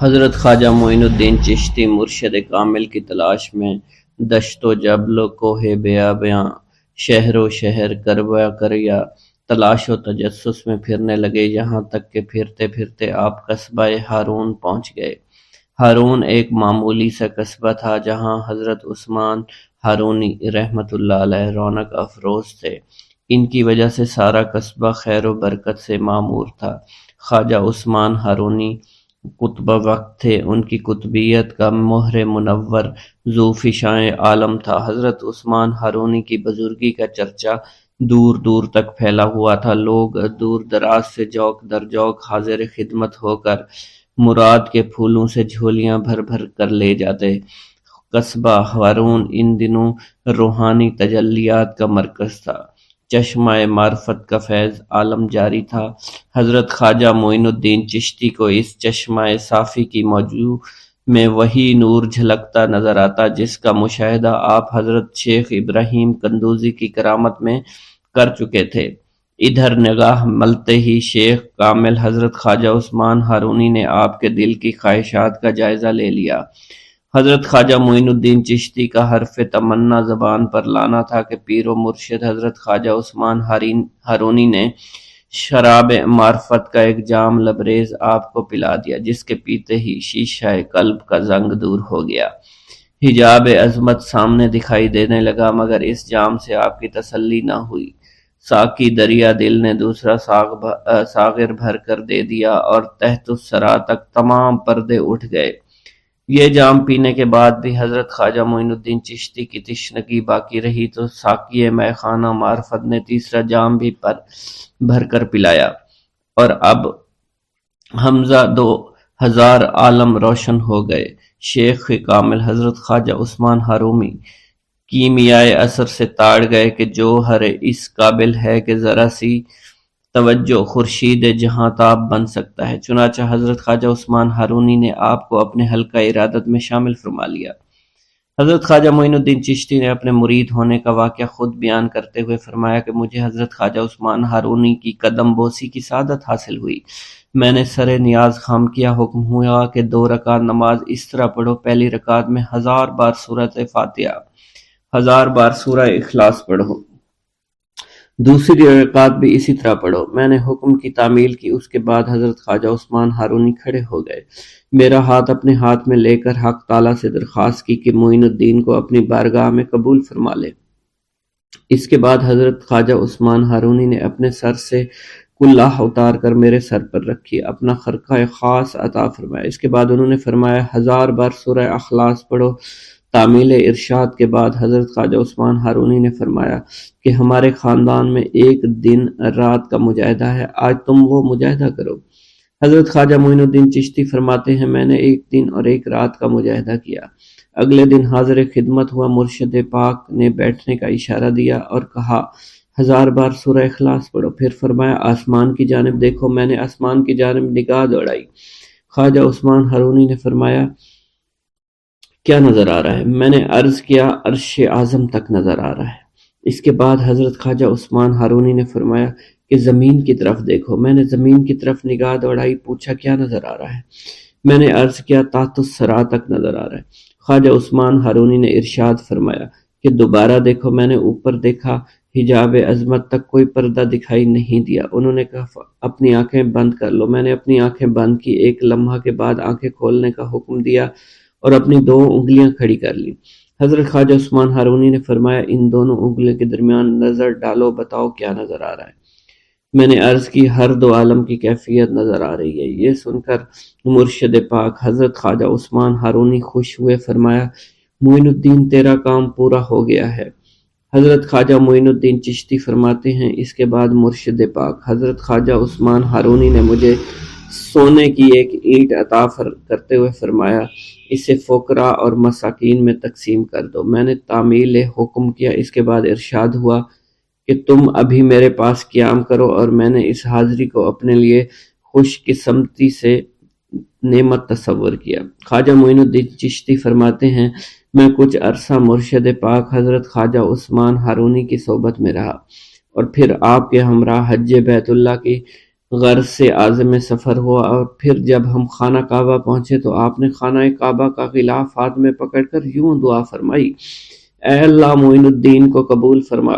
حضرت خواجہ معین الدین چشتی مرشد کامل کی تلاش میں دشت و جبل و کوہ بیاباں شہر و شہر کربا کریا تلاش و تجسس میں پھرنے لگے، یہاں تک کہ پھرتے پھرتے آپ قصبہ ہارون پہنچ گئے۔ ہارون ایک معمولی سا قصبہ تھا جہاں حضرت عثمان ہارونی رحمۃ اللہ علیہ رونق افروز تھے۔ ان کی وجہ سے سارا قصبہ خیر و برکت سے معمور تھا۔ خواجہ عثمان ہارونی قطب وقت تھے، ان کی قطبیت کا مہر منور ذو فشاں عالم تھا۔ حضرت عثمان ہارونی کی بزرگی کا چرچا دور دور تک پھیلا ہوا تھا، لوگ دور دراز سے جوق در جوق حاضر خدمت ہو کر مراد کے پھولوں سے جھولیاں بھر بھر کر لے جاتے۔ قصبہ ہارون ان دنوں روحانی تجلیات کا مرکز تھا، چشمہ معرفت کا فیض عالم جاری تھا۔ حضرت خواجہ معین الدین چشتی کو اس چشمہ صافی کی موجوں میں وہی نور جھلکتا نظر آتا جس کا مشاہدہ آپ حضرت شیخ ابراہیم قندوزی کی کرامت میں کر چکے تھے۔ ادھر نگاہ ملتے ہی شیخ کامل حضرت خواجہ عثمان ہارونی نے آپ کے دل کی خواہشات کا جائزہ لے لیا۔ حضرت خواجہ معین الدین چشتی کا حرف تمنا زبان پر لانا تھا کہ پیر و مرشد حضرت خواجہ عثمان ہارونی نے شراب معرفت کا ایک جام لبریز آپ کو پلا دیا، جس کے پیتے ہی شیشہ قلب کا زنگ دور ہو گیا، حجاب عظمت سامنے دکھائی دینے لگا، مگر اس جام سے آپ کی تسلی نہ ہوئی۔ ساقی دریا دل نے دوسرا ساغر بھر کر دے دیا اور تحت الثری تک تمام پردے اٹھ گئے۔ یہ جام پینے کے بعد بھی حضرت خواجہ معین الدین چشتی کی تشنگی باقی رہی تو ساقی مے خانہ معرفت نے تیسرا جام بھی بھر کر پلایا، اور اب حمزہ 2000 عالم روشن ہو گئے۔ شیخ کامل حضرت خواجہ عثمان ہارونی کیمیائے اثر سے تاڑ گئے کہ جوہر اس قابل ہے کہ ذرا سی توجہ خورشید جہاں تاب بن سکتا ہے۔ چنانچہ حضرت خواجہ عثمان ہارونی نے آپ کو اپنے حلقہ ارادت میں شامل فرما لیا۔ حضرت خواجہ معین الدین چشتی نے اپنے مرید ہونے کا واقعہ خود بیان کرتے ہوئے فرمایا کہ مجھے حضرت خواجہ عثمان ہارونی کی قدم بوسی کی سعادت حاصل ہوئی۔ میں نے سر نیاز خم کیا، حکم ہوا کہ 2 رکعت نماز اس طرح پڑھو، پہلی رکعت میں 1000 بار سورۃ فاتحہ، 1000 بار سورہ اخلاص پڑھو، دوسری رکعت بھی اسی طرح پڑھو۔ میں نے حکم کی تعمیل کی، اس کے بعد حضرت خواجہ عثمان ہارونی کھڑے ہو گئے، میرا ہاتھ اپنے ہاتھ میں لے کر حق تعالیٰ سے درخواست کی کہ معین الدین کو اپنی بارگاہ میں قبول فرما لے۔ اس کے بعد حضرت خواجہ عثمان ہارونی نے اپنے سر سے کلہ اتار کر میرے سر پر رکھی، اپنا خرقہ خاص عطا فرمایا۔ اس کے بعد انہوں نے فرمایا 1000 بار سورہ اخلاص پڑھو۔ تعمیل ارشاد کے بعد حضرت خواجہ عثمان ہارونی نے فرمایا کہ ہمارے خاندان میں ایک دن رات کا مجاہدہ ہے، آج تم وہ مجاہدہ کرو۔ حضرت خواجہ معین الدین چشتی فرماتے ہیں میں نے ایک دن اور ایک رات کا مجاہدہ کیا۔ اگلے دن حاضر خدمت ہوا، مرشد پاک نے بیٹھنے کا اشارہ دیا اور کہا 1000 بار سورہ اخلاص پڑھو، پھر فرمایا آسمان کی جانب دیکھو۔ میں نے آسمان کی جانب نگاہ دوڑائی، خواجہ عثمان ہارونی نے فرمایا کیا نظر آ رہا ہے؟ میں نے عرض کیا عرش اعظم تک نظر آ رہا ہے۔ اس کے بعد حضرت خواجہ عثمان ہارونی نے فرمایا کہ زمین کی طرف دیکھو۔ میں نے زمین کی طرف نگاہ دوڑائی، پوچھا کیا نظر آ رہا ہے؟ میں نے عرض کیا تحت الثری تک نظر آ رہا ہے۔ خواجہ عثمان ہارونی نے ارشاد فرمایا کہ دوبارہ دیکھو۔ میں نے اوپر دیکھا، حجاب عظمت تک کوئی پردہ دکھائی نہیں دیا۔ انہوں نے کہا اپنی آنکھیں بند کر لو۔ میں نے اپنی آنکھیں بند کی، ایک لمحہ کے بعد آنکھیں کھولنے کا حکم دیا اور اپنی 2 انگلیاں کھڑی کر لی۔ حضرت خواجہ عثمان ہارونی نے فرمایا ان دونوں انگلیوں کے درمیان نظر ڈالو، بتاؤ کیا نظر آ رہا ہے؟ میں نے عرض کی ہر 2 عالم کی کیفیت نظر آ رہی ہے۔ یہ سن کر مرشد پاک حضرت خواجہ عثمان ہارونی خوش ہوئے، فرمایا معین الدین تیرا کام پورا ہو گیا ہے۔ حضرت خواجہ معین الدین چشتی فرماتے ہیں اس کے بعد مرشد پاک حضرت خواجہ عثمان ہارونی نے مجھے سونے کی ایک اینٹ عطا کرتے ہوئے فرمایا اسے فقراء اور مساکین میں تقسیم کر دو۔ میں نے تعمیل حکم کیا۔ اس کے بعد ارشاد ہوا کہ تم ابھی میرے پاس قیام کرو، اور میں نے اس حاضری کو اپنے لیے خوش قسمتی سے نعمت تصور کیا۔ خواجہ معین الدین چشتی فرماتے ہیں میں کچھ عرصہ مرشد پاک حضرت خواجہ عثمان ہارونی کی صحبت میں رہا، اور پھر آپ کے ہمراہ حج بیت اللہ کی غرض سے عازم سفر ہوا، اور پھر جب ہم خانہ کعبہ پہنچے تو آپ نے خانہ کعبہ کا غلاف ہاتھ میں پکڑ کر یوں دعا فرمائی: اے اللہ، معین الدین کو قبول فرما۔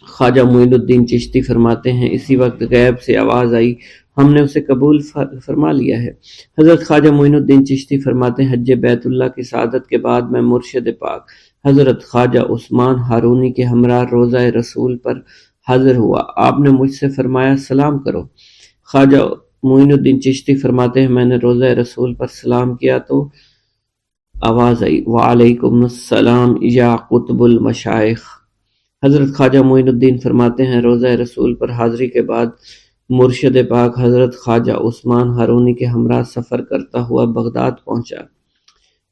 خواجہ معین الدین چشتی فرماتے ہیں اسی وقت غیب سے آواز آئی: ہم نے اسے قبول فرما لیا ہے۔ حضرت خواجہ معین الدین چشتی فرماتے ہیں حج بیت اللہ کی سعادت کے بعد میں مرشد پاک حضرت خواجہ عثمان ہارونی کے ہمراہ روضہ رسول پر حاضر ہوا۔ آپ نے مجھ سے فرمایا سلام کرو۔ خواجہ معین الدین چشتی فرماتے ہیں میں نے روضہ رسول پر سلام کیا تو آواز آئی: وعلیکم السلام یا قطب المشائخ۔ حضرت خواجہ معین الدین فرماتے ہیں روضہ رسول پر حاضری کے بعد مرشد پاک حضرت خواجہ عثمان ہارونی کے ہمراہ سفر کرتا ہوا بغداد پہنچا۔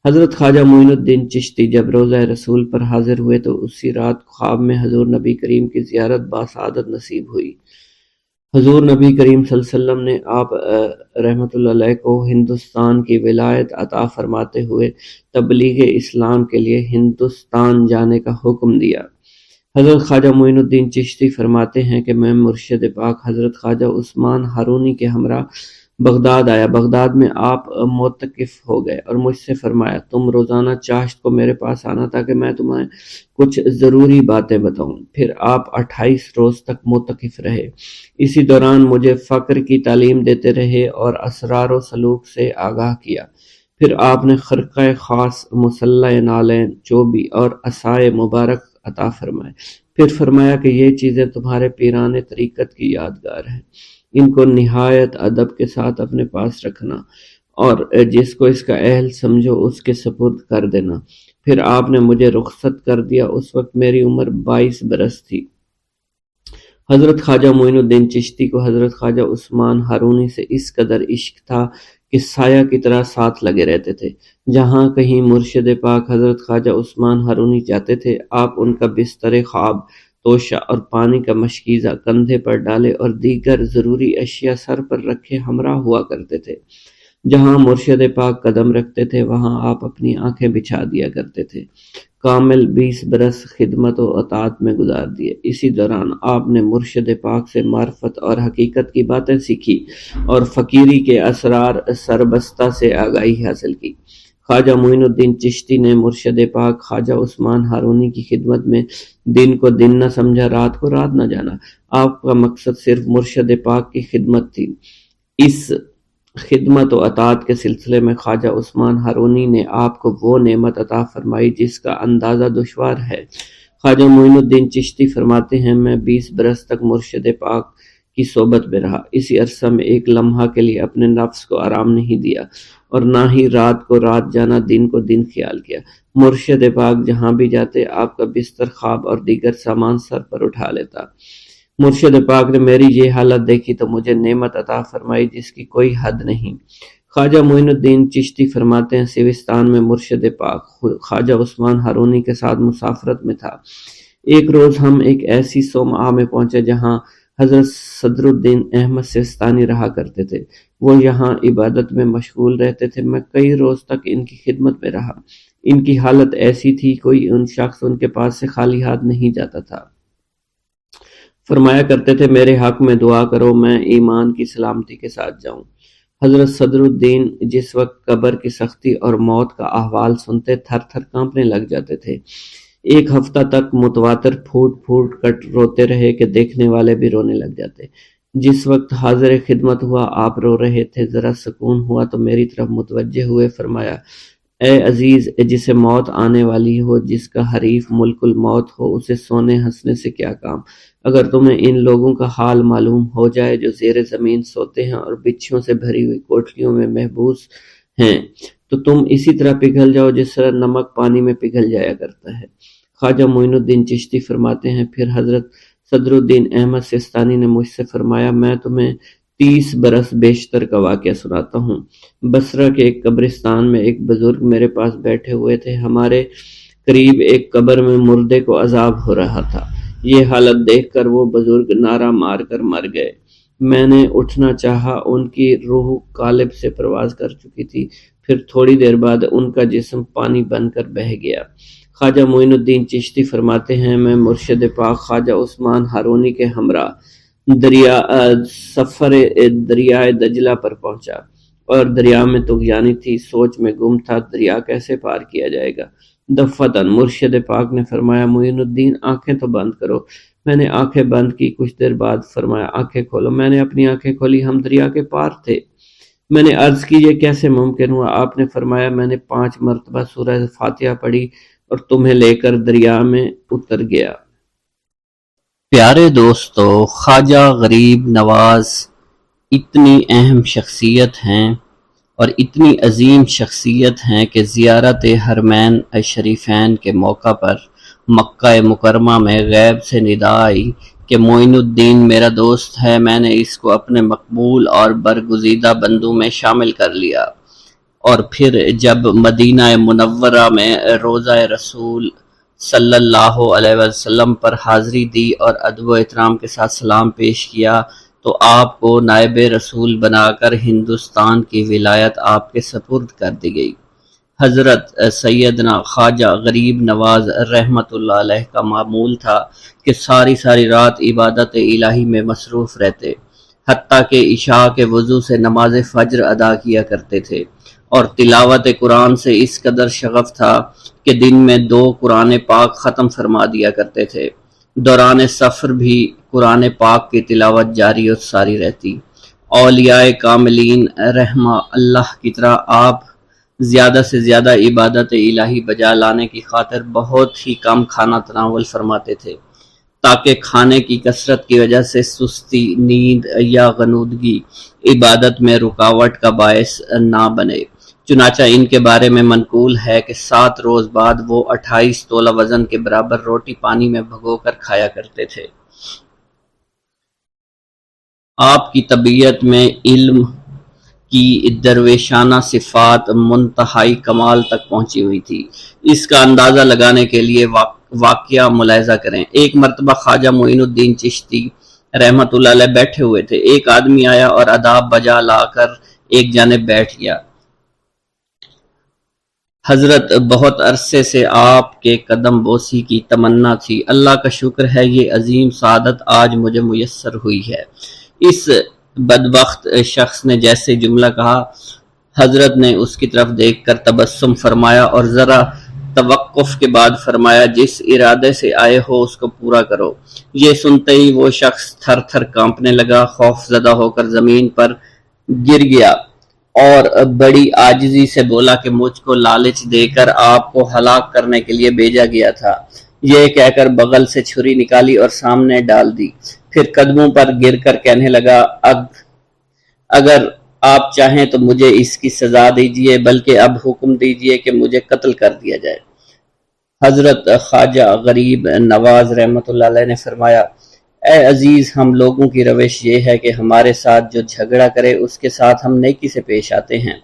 حضرت خواجہ معین الدین چشتی جب روضہ رسول پر حاضر ہوئے تو اسی رات خواب میں حضور نبی کریم کی زیارت باسعادت نصیب ہوئی۔ حضور نبی کریم صلی اللہ علیہ وسلم نے آپ رحمۃ اللہ علیہ کو ہندوستان کی ولایت عطا فرماتے ہوئے تبلیغ اسلام کے لیے ہندوستان جانے کا حکم دیا۔ حضرت خواجہ معین الدین چشتی فرماتے ہیں کہ میں مرشد پاک حضرت خواجہ عثمان ہارونی کے ہمراہ بغداد آیا۔ بغداد میں آپ معتکف ہو گئے اور مجھ سے فرمایا تم روزانہ چاشت کو میرے پاس آنا تاکہ میں تمہیں کچھ ضروری باتیں بتاؤں۔ پھر آپ 28 روز تک معتکف رہے۔ اسی دوران مجھے فقر کی تعلیم دیتے رہے اور اسرار و سلوک سے آگاہ کیا۔ پھر آپ نے خرقہ خاص، مصلی نالین، چوبی اور عصائے مبارک عطا فرمائے۔ پھر فرمایا کہ یہ چیزیں تمہارے پیران طریقت کی یادگار ہیں، ان کو نہایت ادب کے ساتھ اپنے پاس رکھنا اور جس کو اس کا اہل سمجھو اس کے سپرد کر دینا۔ پھر آپ نے مجھے رخصت کر دیا۔ اس وقت میری عمر 22 برس تھی۔ حضرت خواجہ معین الدین چشتی کو حضرت خواجہ عثمان ہارونی سے اس قدر عشق تھا کہ سایہ کی طرح ساتھ لگے رہتے تھے۔ جہاں کہیں مرشد پاک حضرت خواجہ عثمان ہارونی جاتے تھے، آپ ان کا بستر خواب، توشہ اور پانی کا مشکیزہ کندھے پر ڈالے اور دیگر ضروری اشیاء سر پر رکھے ہمراہ ہوا کرتے تھے۔ جہاں مرشد پاک قدم رکھتے تھے وہاں آپ اپنی آنکھیں بچھا دیا کرتے تھے۔ کامل 20 برس خدمت و اطاعت میں گزار دیے۔ اسی دوران آپ نے مرشد پاک سے معرفت اور حقیقت کی باتیں سیکھی اور فقیری کے اسرار سربستہ سے آگاہی حاصل کی۔ خواجہ معین الدین چشتی نے مرشد پاک خواجہ عثمان ہارونی کی خدمت میں دن کو دن نہ سمجھا، رات کو رات نہ جانا۔ آپ کا مقصد صرف مرشد پاک کی خدمت تھی۔ اس خدمت و اطاعت کے سلسلے میں خواجہ عثمان ہارونی نے آپ کو وہ نعمت عطا فرمائی جس کا اندازہ دشوار ہے۔ خواجہ معین الدین چشتی فرماتے ہیں میں 20 برس تک مرشد پاک کی صحبت میں رہا۔ اسی عرصہ میں ایک لمحہ کے لیے اپنے نفس کو آرام نہیں دیا اور نہ ہی رات کو رات جانا، دن کو دن خیال کیا۔ مرشد پاک جہاں بھی جاتے آپ کا بستر، خواب اور دیگر سامان سر پر اٹھا لیتا۔ مرشد پاک نے میری یہ حالت دیکھی تو مجھے نعمت عطا فرمائی جس کی کوئی حد نہیں۔ خواجہ معین الدین چشتی فرماتے ہیں سیوستان میں مرشد پاک خواجہ عثمان ہارونی کے ساتھ مسافرت میں تھا۔ ایک روز ہم ایک ایسی صومعہ میں پہنچے جہاں حضرت صدر الدین احمد سیستانی رہا کرتے تھے۔ وہ یہاں عبادت میں مشغول رہتے تھے۔ میں کئی روز تک ان کی خدمت میں رہا۔ ان کی حالت ایسی تھی کوئی ان شخص ان کے پاس سے خالی ہاتھ نہیں جاتا تھا۔ فرمایا کرتے تھے میرے حق میں دعا کرو میں ایمان کی سلامتی کے ساتھ جاؤں۔ حضرت صدر الدین جس وقت قبر کی سختی اور موت کا احوال سنتے تھر تھر کانپنے لگ جاتے تھے۔ ایک ہفتہ تک متواتر پھوٹ پھوٹ کر روتے رہے کہ دیکھنے والے بھی رونے لگ جاتے۔ جس وقت حاضر خدمت ہوا آپ رو رہے تھے، ذرا سکون ہوا تو میری طرف متوجہ ہوئے فرمایا اے عزیز، جسے موت آنے والی ہو، جس کا حریف ملک الموت ہو، اسے سونے ہنسنے سے کیا کام؟ اگر تمہیں ان لوگوں کا حال معلوم ہو جائے جو زیر زمین سوتے ہیں اور بچھیوں سے بھری ہوئی کوٹریوں میں محبوس ہیں تو تم اسی طرح پگھل جاؤ جس طرح نمک پانی میں پگھل جایا کرتا ہے۔ خواجہ معین الدین چشتی فرماتے ہیں پھر حضرت صدر الدین احمد سیستانی نے مجھ سے فرمایا میں تمہیں 30 برس بیشتر کا واقعہ سناتا ہوں۔ بصرہ کے ایک قبرستان میں ایک بزرگ میرے پاس بیٹھے ہوئے تھے۔ ہمارے قریب ایک قبر میں مردے کو عذاب ہو رہا تھا۔ یہ حالت دیکھ کر وہ بزرگ نعرہ مار کر مر گئے۔ میں نے اٹھنا چاہا، ان کی روح قالب سے پرواز کر چکی تھی۔ پھر تھوڑی دیر بعد ان کا جسم پانی بن کر بہہ گیا۔ خواجہ معین الدین چشتی فرماتے ہیں میں مرشد پاک خواجہ عثمان ہارونی کے ہمراہ سفر دریائے دجلہ پر پہنچا اور دریا میں طغیانی تھی، سوچ میں گم تھا دریا کیسے پار کیا جائے گا۔ دفتن مرشد پاک نے فرمایا معین الدین آنکھیں تو بند کرو۔ میں نے آنکھیں بند کی، کچھ دیر بعد فرمایا آنکھیں کھولو۔ میں نے اپنی آنکھیں کھولی، ہم دریا کے پار تھے۔ میں نے عرض کی یہ کیسے ممکن ہوا؟ آپ نے فرمایا میں نے 5 مرتبہ سورہ فاتحہ پڑھی اور تمہیں لے کر دریا میں اتر گیا۔ پیارے دوستو، خواجہ غریب نواز اتنی اہم شخصیت ہیں اور اتنی عظیم شخصیت ہیں کہ زیارت حرمین شریفین کے موقع پر مکہ مکرمہ میں غیب سے ندا آئی کہ معین الدین میرا دوست ہے، میں نے اس کو اپنے مقبول اور برگزیدہ بندوں میں شامل کر لیا۔ اور پھر جب مدینہ منورہ میں روضہ رسول صلی اللہ علیہ وسلم پر حاضری دی اور ادب و احترام کے ساتھ سلام پیش کیا تو آپ کو نائب رسول بنا کر ہندوستان کی ولایت آپ کے سپرد کر دی گئی۔ حضرت سیدنا خواجہ غریب نواز رحمۃ اللہ علیہ کا معمول تھا کہ ساری رات عبادت الہی میں مصروف رہتے، حتیٰ کہ عشاء کے وضو سے نماز فجر ادا کیا کرتے تھے، اور تلاوت قرآن سے اس قدر شغف تھا کہ دن میں 2 قرآن پاک ختم فرما دیا کرتے تھے۔ دوران سفر بھی قرآن پاک کی تلاوت جاری و ساری رہتی۔ اولیاء کاملین رحمہ اللہ کی طرح آپ زیادہ سے زیادہ عبادت الہی بجا لانے کی خاطر بہت ہی کم کھانا تناول فرماتے تھے، تاکہ کھانے کی کثرت کی وجہ سے سستی، نیند یا غنودگی عبادت میں رکاوٹ کا باعث نہ بنے۔ چنانچہ ان کے بارے میں منقول ہے کہ 7 روز بعد وہ 28 تولہ وزن کے برابر روٹی پانی میں بھگو کر کھایا کرتے تھے۔ آپ کی طبیعت میں علم کی درویشانہ صفات منتہائی کمال تک پہنچی ہوئی تھی۔ اس کا اندازہ لگانے کے لیے واقعہ ملاحظہ کریں۔ ایک مرتبہ خواجہ معین الدین چشتی رحمت اللہ علیہ بیٹھے ہوئے تھے، ایک آدمی آیا اور آداب بجا لا کر ایک جانب بیٹھ گیا۔ حضرت بہت عرصے سے آپ کے قدم بوسی کی تمنا تھی، اللہ کا شکر ہے یہ عظیم سعادت آج مجھے میسر ہوئی ہے۔ اس بدبخت شخص نے جیسے جملہ کہا، حضرت نے اس کی طرف دیکھ کر تبسم فرمایا اور ذرا توقف کے بعد فرمایا جس ارادے سے آئے ہو اس کو پورا کرو۔ یہ سنتے ہی وہ شخص تھر تھر کانپنے لگا، خوف زدہ ہو کر زمین پر گر گیا اور بڑی عاجزی سے بولا کہ مجھ کو لالچ دے کر آپ کو ہلاک کرنے کے لیے بھیجا گیا تھا۔ یہ کہہ کر بغل سے چھری نکالی اور سامنے ڈال دی، پھر قدموں پر گر کر کہنے لگا اگر آپ چاہیں تو مجھے اس کی سزا دیجیے، بلکہ اب حکم دیجیے کہ مجھے قتل کر دیا جائے۔ حضرت خواجہ غریب نواز رحمت اللہ علیہ نے فرمایا، اے عزیز، ہم لوگوں کی روش یہ ہے کہ ہمارے ساتھ جو جھگڑا کرے اس کے ساتھ ہم نیکی سے پیش آتے ہیں۔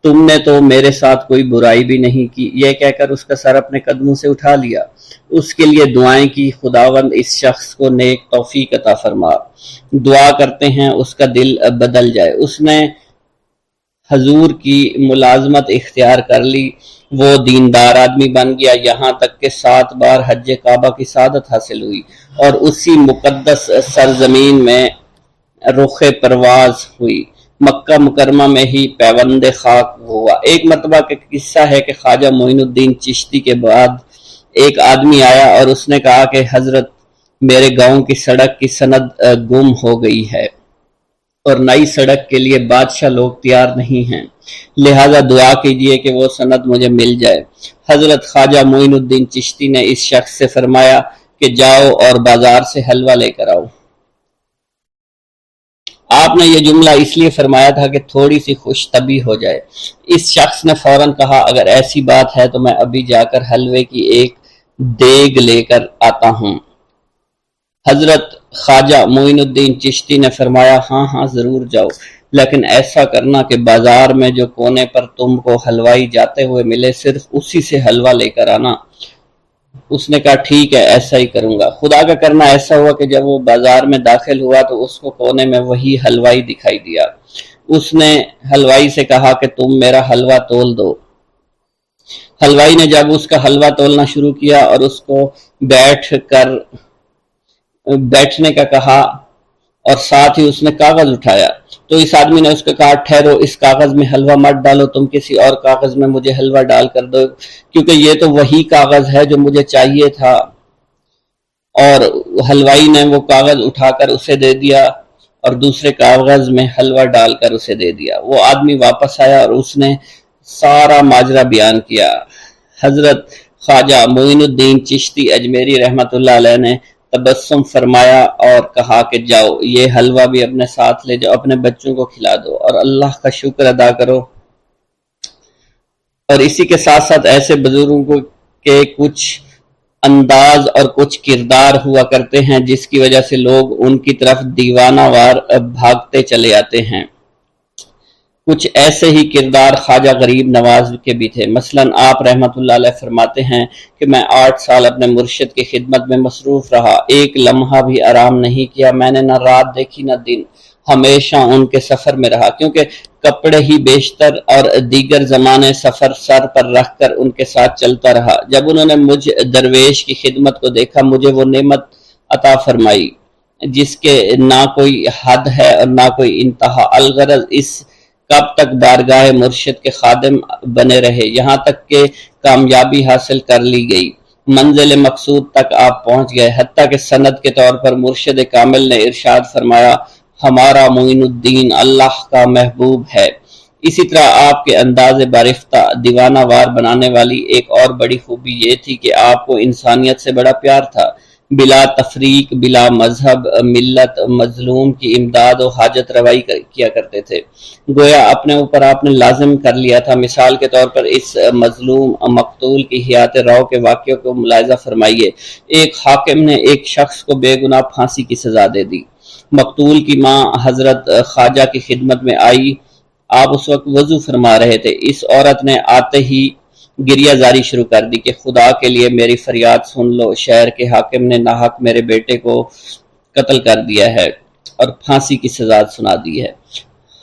تم نے تو میرے ساتھ کوئی برائی بھی نہیں کی۔ یہ کہہ کر اس کا سر اپنے قدموں سے اٹھا لیا، اس کے لیے دعائیں کی، خداوند اس شخص کو نیک توفیق عطا فرما۔ دعا کرتے ہیں اس کا دل بدل جائے۔ اس نے حضور کی ملازمت اختیار کر لی، وہ دیندار آدمی بن گیا، یہاں تک کہ 7 بار حج کعبہ کی سعادت حاصل ہوئی اور اسی مقدس سرزمین میں رخ پرواز ہوئی، مکہ مکرمہ میں ہی پیوند خاک ہوا۔ ایک مرتبہ کا قصہ ہے کہ خواجہ معین الدین چشتی کے بعد ایک آدمی آیا اور اس نے کہا کہ حضرت میرے گاؤں کی سڑک کی سند گم ہو گئی ہے اور نئی سڑک کے لیے بادشاہ لوگ تیار نہیں ہیں، لہذا دعا کیجئے کہ وہ سند مجھے مل جائے۔ حضرت خواجہ معین الدین چشتی نے اس شخص سے فرمایا کہ جاؤ اور بازار سے حلوہ لے کر آؤ۔ آپ نے یہ جملہ اس لیے فرمایا تھا کہ تھوڑی سی خوش طبعی ہو جائے۔ اس شخص نے فوراً کہا اگر ایسی بات ہے تو میں ابھی جا کر حلوے کی ایک دیگ لے کر آتا ہوں۔ حضرت خواجہ معین الدین چشتی نے فرمایا ہاں ضرور جاؤ، لیکن ایسا کرنا کہ بازار میں جو کونے پر تم کو حلوائی جاتے ہوئے ملے صرف اسی سے حلوہ لے کر آنا۔ اس نے کہا ٹھیک ہے، ایسا ہی کروں گا۔ خدا کا کرنا ایسا ہوا کہ جب وہ بازار میں داخل ہوا تو اس کو کونے میں وہی حلوائی دکھائی دیا۔ اس نے حلوائی سے کہا کہ تم میرا حلوہ تول دو۔ حلوائی نے جب اس کا حلوہ تولنا شروع کیا اور اس کو بیٹھنے کا کہا اور ساتھ ہی اس نے کاغذ اٹھایا۔ تو اس آدمی نے اس کو کہا ٹھہرو، اس کاغذ میں حلوہ مت ڈالو، تم کسی اور کاغذ میں مجھے حلوہ ڈال کر دو، کیونکہ یہ تو وہی کاغذ ہے جو مجھے چاہیے تھا۔ اور حلوائی نے وہ کاغذ اٹھا کر اسے دے دیا اور دوسرے کاغذ میں حلوہ ڈال کر اسے دے دیا۔ وہ آدمی واپس آیا اور اس نے سارا ماجرا بیان کیا۔ حضرت خواجہ معین الدین چشتی اجمیری رحمۃ اللہ علیہ نے تبسم فرمایا اور کہا کہ جاؤ، یہ حلوہ بھی اپنے ساتھ لے جاؤ، اپنے بچوں کو کھلا دو اور اللہ کا شکر ادا کرو۔ اور اسی کے ساتھ ساتھ ایسے بزرگوں کے کچھ انداز اور کچھ کردار ہوا کرتے ہیں جس کی وجہ سے لوگ ان کی طرف دیوانہ وار بھاگتے چلے آتے ہیں۔ کچھ ایسے ہی کردار خواجہ غریب نواز کے بھی تھے۔ مثلاً آپ رحمۃ اللہ علیہ فرماتے ہیں کہ میں 8 سال اپنے مرشد کی خدمت میں مصروف رہا، ایک لمحہ بھی آرام نہیں کیا، میں نے نہ رات دیکھی نہ دن، ہمیشہ ان کے سفر میں رہا، کیونکہ کپڑے ہی بیشتر اور دیگر زمانے سفر سر پر رکھ کر ان کے ساتھ چلتا رہا۔ جب انہوں نے مجھ درویش کی خدمت کو دیکھا، مجھے وہ نعمت عطا فرمائی جس کے نہ کوئی حد ہے اور نہ کوئی انتہا۔ الغرض اس کب تک بارگاہ مرشد کے خادم بنے رہے، یہاں تک کہ کامیابی حاصل کر لی گئی، منزل مقصود تک آپ پہنچ گئے، حتیٰ کہ سند کے طور پر مرشد کامل نے ارشاد فرمایا ہمارا معین الدین اللہ کا محبوب ہے۔ اسی طرح آپ کے انداز بارفتہ دیوانہ وار بنانے والی ایک اور بڑی خوبی یہ تھی کہ آپ کو انسانیت سے بڑا پیار تھا، بلا تفریق، بلا مذہب ملت، مظلوم کی امداد و حاجت روائی کیا کرتے تھے، گویا اپنے اوپر آپ نے لازم کر لیا تھا۔ مثال کے طور پر اس مظلوم مقتول کی حیات رو کے واقعے کو ملاحظہ فرمائیے۔ ایک حاکم نے ایک شخص کو بے گناہ پھانسی کی سزا دے دی۔ مقتول کی ماں حضرت خواجہ کی خدمت میں آئی، آپ اس وقت وضو فرما رہے تھے۔ اس عورت نے آتے ہی گریہ زاری شروع کر دی کہ خدا کے لیے میری فریاد سن لو، شہر کے حاکم نے ناحق میرے بیٹے کو قتل کر دیا ہے اور پھانسی کی سزا سنا دی ہے۔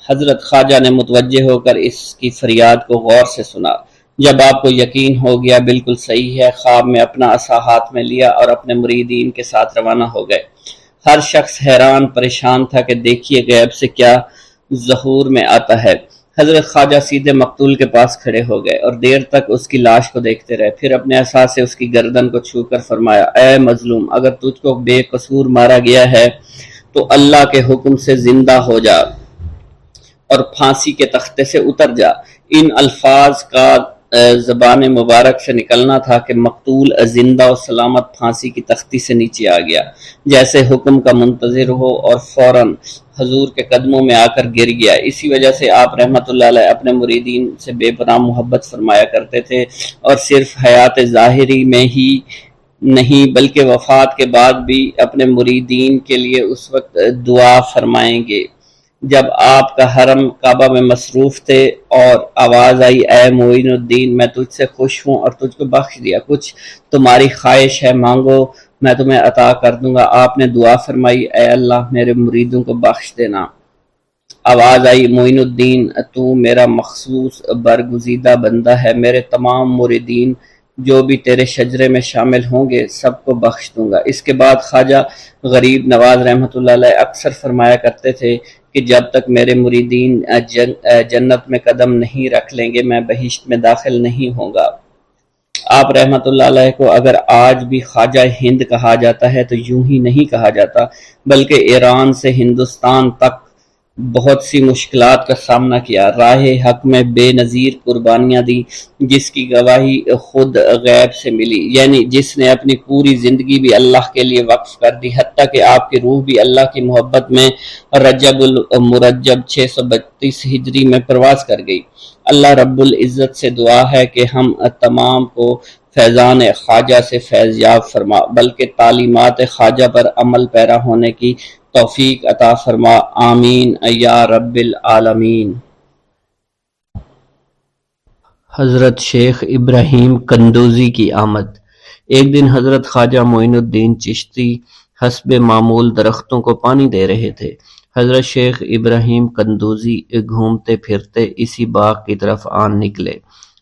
حضرت خواجہ نے متوجہ ہو کر اس کی فریاد کو غور سے سنا۔ جب آپ کو یقین ہو گیا بالکل صحیح ہے، خواب میں اپنا عصا ہاتھ میں لیا اور اپنے مریدین کے ساتھ روانہ ہو گئے۔ ہر شخص حیران پریشان تھا کہ دیکھیے غیب سے کیا ظہور میں آتا ہے۔ حضرت خواجہ سیدھے مقتول کے پاس کھڑے ہو گئے اور دیر تک اس کی لاش کو دیکھتے رہے، پھر اپنے عصا سے اس کی گردن کو چھو کر فرمایا اے مظلوم، اگر تجھ کو بے قصور مارا گیا ہے تو اللہ کے حکم سے زندہ ہو جا اور پھانسی کے تختے سے اتر جا۔ ان الفاظ کا زبان مبارک سے نکلنا تھا کہ مقتول زندہ و سلامت پھانسی کی تختی سے نیچے آ گیا، جیسے حکم کا منتظر ہو، اور فوراً حضور کے قدموں میں آ کر گر گیا۔ اسی وجہ سے آپ رحمۃ اللہ علیہ اپنے مریدین سے بے پناہ محبت فرمایا کرتے تھے، اور صرف حیات ظاہری میں ہی نہیں بلکہ وفات کے بعد بھی اپنے مریدین کے لیے اس وقت دعا فرمائیں گے جب آپ کا حرم کعبہ میں مصروف تھے اور آواز آئی اے معین الدین، میں تجھ سے خوش ہوں اور تجھ کو بخش دیا، کچھ تمہاری خواہش ہے مانگو میں تمہیں عطا کر دوں گا۔ آپ نے دعا فرمائی اے اللہ میرے مریدوں کو بخش دینا۔ آواز آئی معین الدین تو میرا مخصوص برگزیدہ بندہ ہے، میرے تمام مریدین جو بھی تیرے شجرے میں شامل ہوں گے سب کو بخش دوں گا۔ اس کے بعد خواجہ غریب نواز رحمۃ اللہ علیہ اکثر فرمایا کرتے تھے کہ جب تک میرے مریدین جنت میں قدم نہیں رکھ لیں گے میں بہشت میں داخل نہیں ہوں گا۔ آپ رحمۃ اللہ علیہ کو اگر آج بھی خواجہ ہند کہا جاتا ہے تو یوں ہی نہیں کہا جاتا، بلکہ ایران سے ہندوستان تک بہت سی مشکلات کا سامنا کیا، راہ حق میں بے نظیر قربانیاں دی، جس کی گواہی خود غیب سے ملی، یعنی جس نے اپنی پوری زندگی بھی اللہ کے لیے وقف کر دی، حتیٰ کہ آپ کی روح بھی اللہ کی محبت میں رجب المرجب 632 ہجری میں پرواز کر گئی۔ اللہ رب العزت سے دعا ہے کہ ہم تمام کو فیضان خواجہ سے فیض یاب فرما، بلکہ تعلیمات خواجہ پر عمل پیرا ہونے کی توفیق عطا فرما، آمین یا رب العالمین۔ حضرت شیخ ابراہیم قندوزی کی آمد۔ ایک دن حضرت خواجہ معین الدین چشتی حسب معمول درختوں کو پانی دے رہے تھے۔ حضرت شیخ ابراہیم قندوزی گھومتے پھرتے اسی باغ کی طرف آن نکلے۔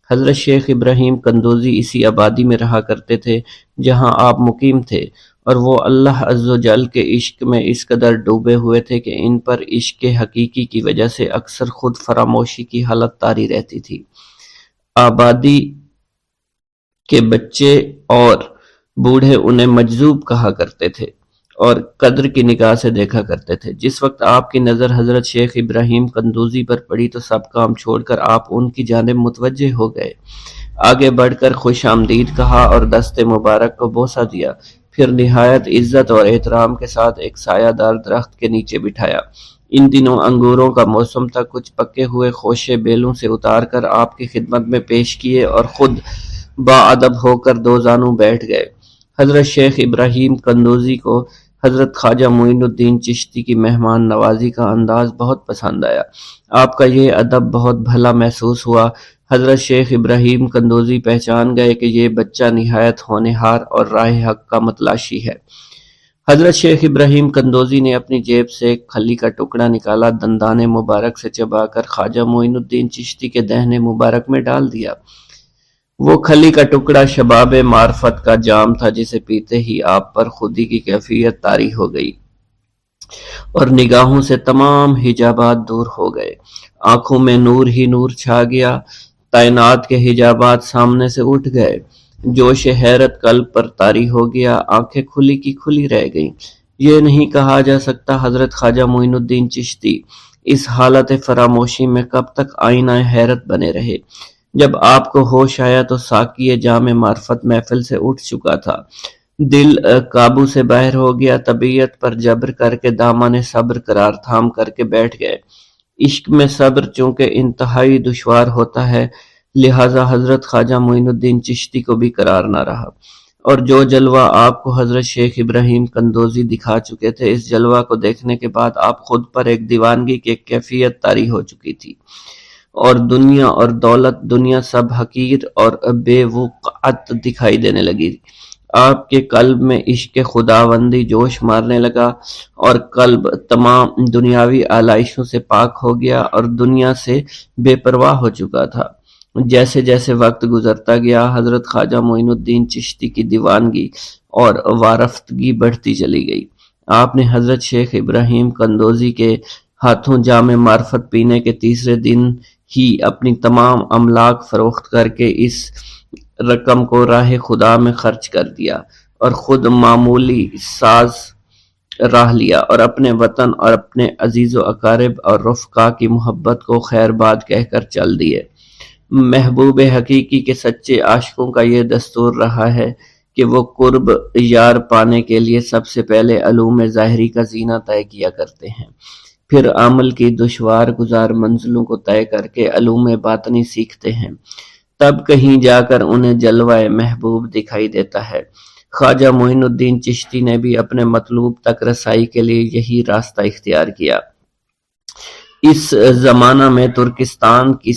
حضرت شیخ ابراہیم قندوزی اسی آبادی میں رہا کرتے تھے جہاں آپ مقیم تھے۔ اور وہ اللہ عز و جل کے عشق میں اس قدر ڈوبے ہوئے تھے کہ ان پر عشق حقیقی کی وجہ سے اکثر خود فراموشی کی حالت طاری رہتی تھی۔ آبادی کے بچے اور بوڑھے انہیں مجذوب کہا کرتے تھے اور قدر کی نگاہ سے دیکھا کرتے تھے۔ جس وقت آپ کی نظر حضرت شیخ ابراہیم قندوزی پر پڑی تو سب کام چھوڑ کر آپ ان کی جانب متوجہ ہو گئے۔ آگے بڑھ کر خوش آمدید کہا اور دست مبارک کو بوسہ دیا، پھر نہایت عزت اور احترام کے ساتھ ایک سایہ دار درخت کے نیچے بٹھایا۔ ان دنوں انگوروں کا موسم تھا، کچھ پکے ہوئے خوشے بیلوں سے اتار کر آپ کی خدمت میں پیش کیے اور خود باادب ہو کر دو زانوں بیٹھ گئے۔ حضرت شیخ ابراہیم قندوزی کو حضرت خواجہ معین الدین چشتی کی مہمان نوازی کا انداز بہت پسند آیا۔ آپ کا یہ ادب بہت بھلا محسوس ہوا۔ حضرت شیخ ابراہیم قندوزی پہچان گئے کہ یہ بچہ نہایت ہونہار اور راہ حق کا متلاشی ہے۔ حضرت شیخ ابراہیم قندوزی نے اپنی جیب سے ایک کھلی کا ٹکڑا نکالا، دندان مبارک سے چبا کر خواجہ معین الدین چشتی کے دہنے مبارک میں ڈال دیا۔ وہ کھلی کا ٹکڑا شباب معرفت کا جام تھا جسے پیتے ہی آپ پر خودی کی کیفیت طاری ہو گئی اور نگاہوں سے تمام حجابات دور ہو گئے، آنکھوں میں نور ہی نور چھا گیا، تعینات کے حجابات سامنے سے اٹھ گئے، جوش حیرت قلب پر طاری ہو گیا، آنکھیں کھلی کی کھلی رہ گئیں۔ یہ نہیں کہا جا سکتا حضرت خواجہ معین الدین چشتی اس حالت فراموشی میں کب تک آئینہ حیرت بنے رہے۔ جب آپ کو ہوش آیا تو ساقی جام معرفت محفل سے اٹھ چکا تھا، دل قابو سے باہر ہو گیا، طبیعت پر جبر کر کے دامن صبر قرار تھام کر کے بیٹھ گئے۔ عشق میں صبر چونکہ انتہائی دشوار ہوتا ہے، لہٰذا حضرت خواجہ معین الدین چشتی کو بھی قرار نہ رہا، اور جو جلوہ آپ کو حضرت شیخ ابراہیم قندوزی دکھا چکے تھے، اس جلوہ کو دیکھنے کے بعد آپ خود پر ایک دیوانگی کی ایک کیفیت طاری ہو چکی تھی، اور دنیا اور دولت، دنیا سب حقیر اور بے وقعت دکھائی دینے لگی۔ آپ کے قلب میں عشق خداوندی جوش مارنے لگا اور قلب تمام دنیاوی آلائشوں سے پاک ہو گیا اور دنیا سے بے پرواہ ہو چکا تھا۔ جیسے جیسے وقت گزرتا گیا، حضرت خواجہ معین الدین چشتی کی دیوانگی اور وارفتگی بڑھتی چلی گئی۔ آپ نے حضرت شیخ ابراہیم قندوزی کے ہاتھوں جام معرفت پینے کے تیسرے دن ہی اپنی تمام املاک فروخت کر کے اس رقم کو راہ خدا میں خرچ کر دیا اور خود معمولی ساز راہ لیا اور اپنے وطن اور اپنے عزیز و اقارب اور رفقا کی محبت کو خیر باد کہہ کر چل دیے۔ محبوب حقیقی کے سچے عاشقوں کا یہ دستور رہا ہے کہ وہ قرب یار پانے کے لیے سب سے پہلے علوم ظاہری کا زینہ طے کیا کرتے ہیں، پھر عمل کی دشوار گزار منزلوں کو طے کر کے علوم باطنی سیکھتے ہیں، تب کہیں جا کر انہیں جلوہ محبوب دکھائی دیتا ہے۔ خواجہ معین الدین چشتی نے بھی اپنے مطلوب تک رسائی کے لیے یہی راستہ اختیار کیا۔ اس زمانہ میں ترکستان کی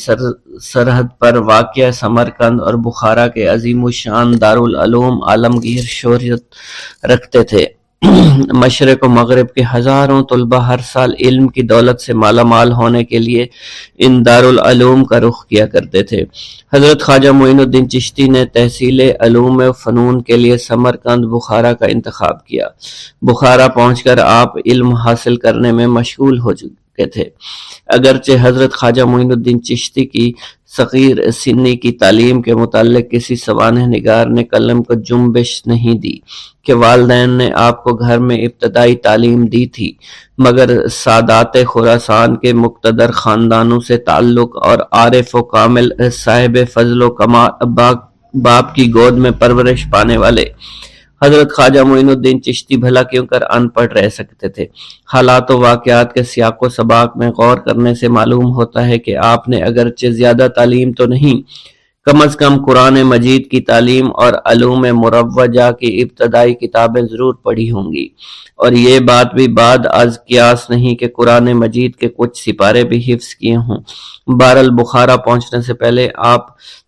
سرحد پر واقع سمرقند اور بخارا کے عظیم الشان دارالعلوم عالمگیر شہرت رکھتے تھے۔ مشرق و مغرب کے ہزاروں طلبہ ہر سال علم کی دولت سے مالا مال ہونے کے لیے ان دارالعلوم کا رخ کیا کرتے تھے۔ حضرت خواجہ معین الدین چشتی نے تحصیل علوم و فنون کے لیے سمرقند بخارا کا انتخاب کیا۔ بخارا پہنچ کر آپ علم حاصل کرنے میں مشغول ہو چکے تھے۔ اگرچہ حضرت خواجہ معین الدین چشتی کی صغیر سنی کی تعلیم کے متعلق کسی سوانح نگار نے قلم کو جنبش نہیں دی کہ والدین نے آپ کو گھر میں ابتدائی تعلیم دی تھی، مگر سادات خراسان کے مقتدر خاندانوں سے تعلق اور عارف و کامل صاحب فضل و کمال باپ کی گود میں پرورش پانے والے حضرت خواجہ معین الدین چشتی بھلا کیوں کر ان پڑھ رہ سکتے تھے۔ حالات و واقعات کے سیاق و سباق میں غور کرنے سے معلوم ہوتا ہے کہ آپ نے اگرچہ زیادہ تعلیم تو نہیں، کم از کم قرآن مجید کی تعلیم اور علوم مروجہ کی ابتدائی کتابیں ضرور پڑھی ہوں گی، اور یہ بات بھی بعد از قیاس نہیں کہ قرآن مجید کے کچھ سپارے بھی حفظ کیے ہوں۔ بہرحال بخارا پہنچنے سے پہلے آپ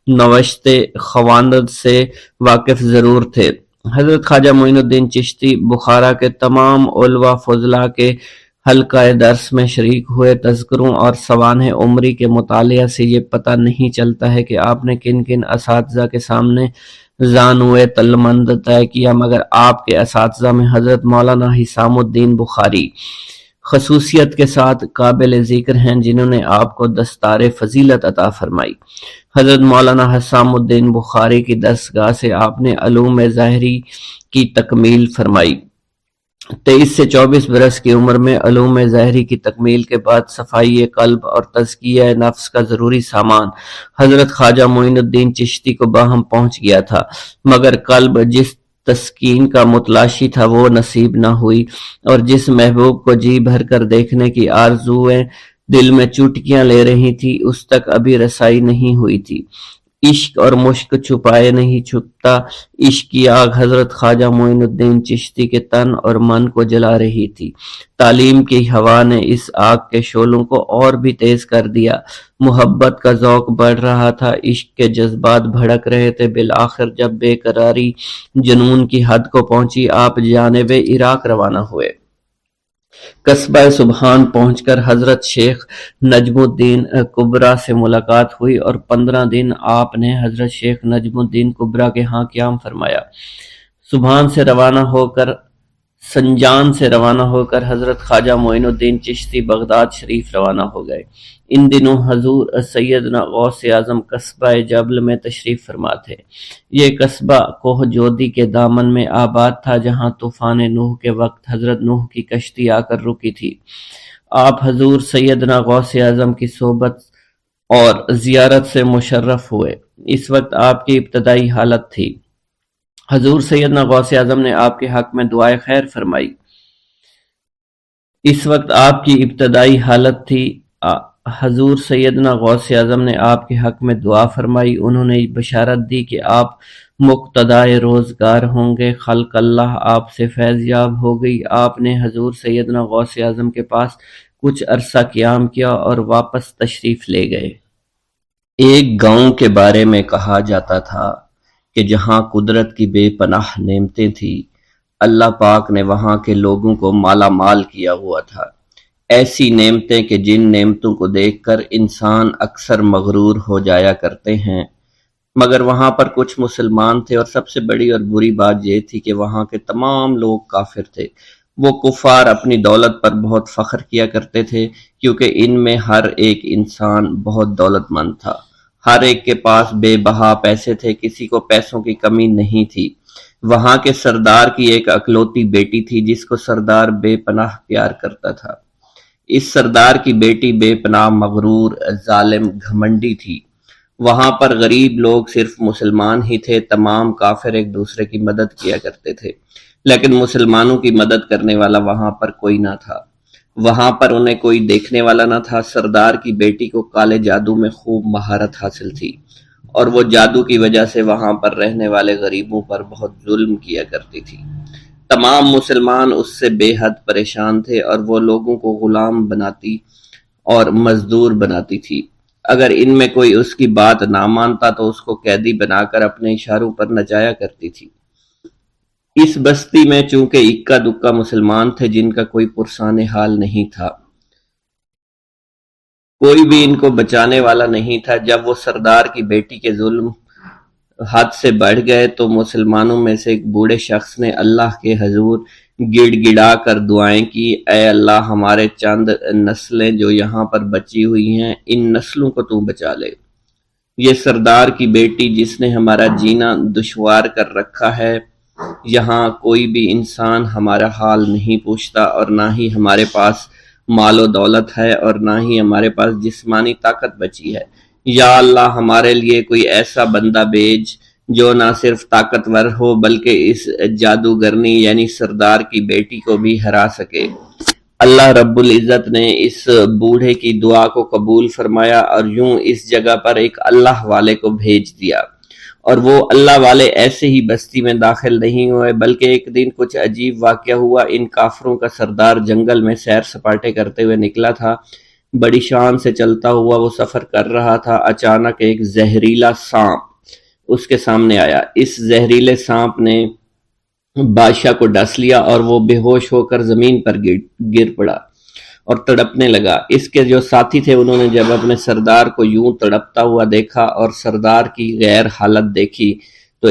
نوشت خواندند سے واقف ضرور تھے۔ حضرت خواجہ معین الدین چشتی بخارا کے تمام علماء فضلاء کے حلقہ درس میں شریک ہوئے۔ تذکروں اور سوانح عمری کے مطالعہ سے یہ پتہ نہیں چلتا ہے کہ آپ نے کن کن اساتذہ کے سامنے زانوئے تلمند طے کیا، مگر آپ کے اساتذہ میں حضرت مولانا حسام الدین بخاری خصوصیت کے ساتھ قابل ذکر ہیں، جنہوں نے آپ کو دستار فضیلت عطا فرمائی۔ حضرت مولانا حسام الدین بخاری کی دستگاہ سے آپ نے علوم ظاہری کی تکمیل فرمائی۔ 23 سے 24 برس کی عمر میں علوم ظاہری کی تکمیل کے بعد صفائی قلب اور تزکیہ نفس کا ضروری سامان حضرت خواجہ معین الدین چشتی کو باہم پہنچ گیا تھا، مگر قلب جس تسکین کا متلاشی تھا وہ نصیب نہ ہوئی، اور جس محبوب کو جی بھر کر دیکھنے کی آرزویں دل میں چوٹکیاں لے رہی تھی اس تک ابھی رسائی نہیں ہوئی تھی۔ عشق اور مشک چھپائے نہیں چھپتا، عشق کی آگ حضرت خواجہ معین الدین چشتی کے تن اور من کو جلا رہی تھی۔ تعلیم کی ہوا نے اس آگ کے شعلوں کو اور بھی تیز کر دیا، محبت کا ذوق بڑھ رہا تھا، عشق کے جذبات بھڑک رہے تھے۔ بالآخر جب بے قراری جنون کی حد کو پہنچی، آپ جانب عراق روانہ ہوئے۔ قصبہ سبحان پہنچ کر حضرت شیخ نجم الدین کبرا سے ملاقات ہوئی، اور 15 دن آپ نے حضرت شیخ نجم الدین کبرا کے ہاں قیام فرمایا۔ سبحان سے روانہ ہو کر سنجان سے روانہ ہو کر حضرت خواجہ معین الدین چشتی بغداد شریف روانہ ہو گئے۔ ان دنوں حضور سیدنا غوث اعظم قصبہ جبل میں تشریف فرما تھے۔ یہ قصبہ کوہ جودی کے دامن میں آباد تھا، جہاں طوفان نوح کے وقت حضرت نوح کی کشتی آ کر رکی تھی۔ آپ حضور سیدنا غوث اعظم کی صحبت اور زیارت سے مشرف ہوئے۔ اس وقت آپ کی ابتدائی حالت تھی۔ حضور سیدنا غوث اعظم نے آپ کے حق میں دعائے خیر فرمائی۔ اس وقت آپ کی ابتدائی حالت تھی۔ حضور سیدنا غوث اعظم نے آپ کے حق میں دعا فرمائی۔ انہوں نے بشارت دی کہ آپ مقتدائے روزگار ہوں گے۔ خلق اللہ آپ سے فیض یاب ہو گئی۔ آپ نے حضور سیدنا غوث اعظم کے پاس کچھ عرصہ قیام کیا اور واپس تشریف لے گئے۔ ایک گاؤں کے بارے میں کہا جاتا تھا کہ جہاں قدرت کی بے پناہ نعمتیں تھیں، اللہ پاک نے وہاں کے لوگوں کو مالا مال کیا ہوا تھا۔ ایسی نعمتیں کہ جن نعمتوں کو دیکھ کر انسان اکثر مغرور ہو جایا کرتے ہیں، مگر وہاں پر کچھ مسلمان تھے، اور سب سے بڑی اور بری بات یہ تھی کہ وہاں کے تمام لوگ کافر تھے۔ وہ کفار اپنی دولت پر بہت فخر کیا کرتے تھے، کیونکہ ان میں ہر ایک انسان بہت دولت مند تھا۔ ہر ایک کے پاس بے بہا پیسے تھے، کسی کو پیسوں کی کمی نہیں تھی۔ وہاں کے سردار کی ایک اکلوتی بیٹی تھی جس کو سردار بے پناہ پیار کرتا تھا۔ اس سردار کی بیٹی بے پناہ مغرور، ظالم، گھمنڈی تھی۔ وہاں پر غریب لوگ صرف مسلمان ہی تھے، تمام کافر ایک دوسرے کی مدد کیا کرتے تھے، لیکن مسلمانوں کی مدد کرنے والا وہاں پر کوئی نہ تھا۔ وہاں پر انہیں کوئی دیکھنے والا نہ تھا۔ سردار کی بیٹی کو کالے جادو میں خوب مہارت حاصل تھی، اور وہ جادو کی وجہ سے وہاں پر رہنے والے غریبوں پر بہت ظلم کیا کرتی تھی۔ تمام مسلمان اس سے بے حد پریشان تھے، اور وہ لوگوں کو غلام بناتی اور مزدور بناتی تھی۔ اگر ان میں کوئی اس کی بات نہ مانتا تو اس کو قیدی بنا کر اپنے اشاروں پر نچایا کرتی تھی۔ اس بستی میں چونکہ اکا دکا مسلمان تھے جن کا کوئی پرسان حال نہیں تھا، کوئی بھی ان کو بچانے والا نہیں تھا۔ جب وہ سردار کی بیٹی کے ظلم حد سے بڑھ گئے تو مسلمانوں میں سے ایک بوڑھے شخص نے اللہ کے حضور گڑ گڑا کر دعائیں کی، اے اللہ، ہمارے چند نسلیں جو یہاں پر بچی ہوئی ہیں، ان نسلوں کو تو بچا لے۔ یہ سردار کی بیٹی جس نے ہمارا جینا دشوار کر رکھا ہے، یہاں کوئی بھی انسان ہمارا حال نہیں پوچھتا، اور نہ ہی ہمارے پاس مال و دولت ہے، اور نہ ہی ہمارے پاس جسمانی طاقت بچی ہے۔ یا اللہ، ہمارے لیے کوئی ایسا بندہ بھیج جو نہ صرف طاقتور ہو بلکہ اس جادوگرنی یعنی سردار کی بیٹی کو بھی ہرا سکے۔ اللہ رب العزت نے اس بوڑھے کی دعا کو قبول فرمایا، اور یوں اس جگہ پر ایک اللہ والے کو بھیج دیا۔ اور وہ اللہ والے ایسے ہی بستی میں داخل نہیں ہوئے، بلکہ ایک دن کچھ عجیب واقعہ ہوا۔ ان کافروں کا سردار جنگل میں سیر سپاٹے کرتے ہوئے نکلا تھا، بڑی شان سے چلتا ہوا وہ سفر کر رہا تھا۔ اچانک ایک زہریلا سانپ اس کے سامنے آیا۔ اس زہریلے سانپ نے بادشاہ کو ڈس لیا، اور وہ بے ہوش ہو کر زمین پر گر پڑا اور تڑپنے لگا۔ اس کے جو ساتھی تھے انہوں نے جب اپنے سردار کو یوں تڑپتا ہوا دیکھا اور سردار کی غیر حالت دیکھی تو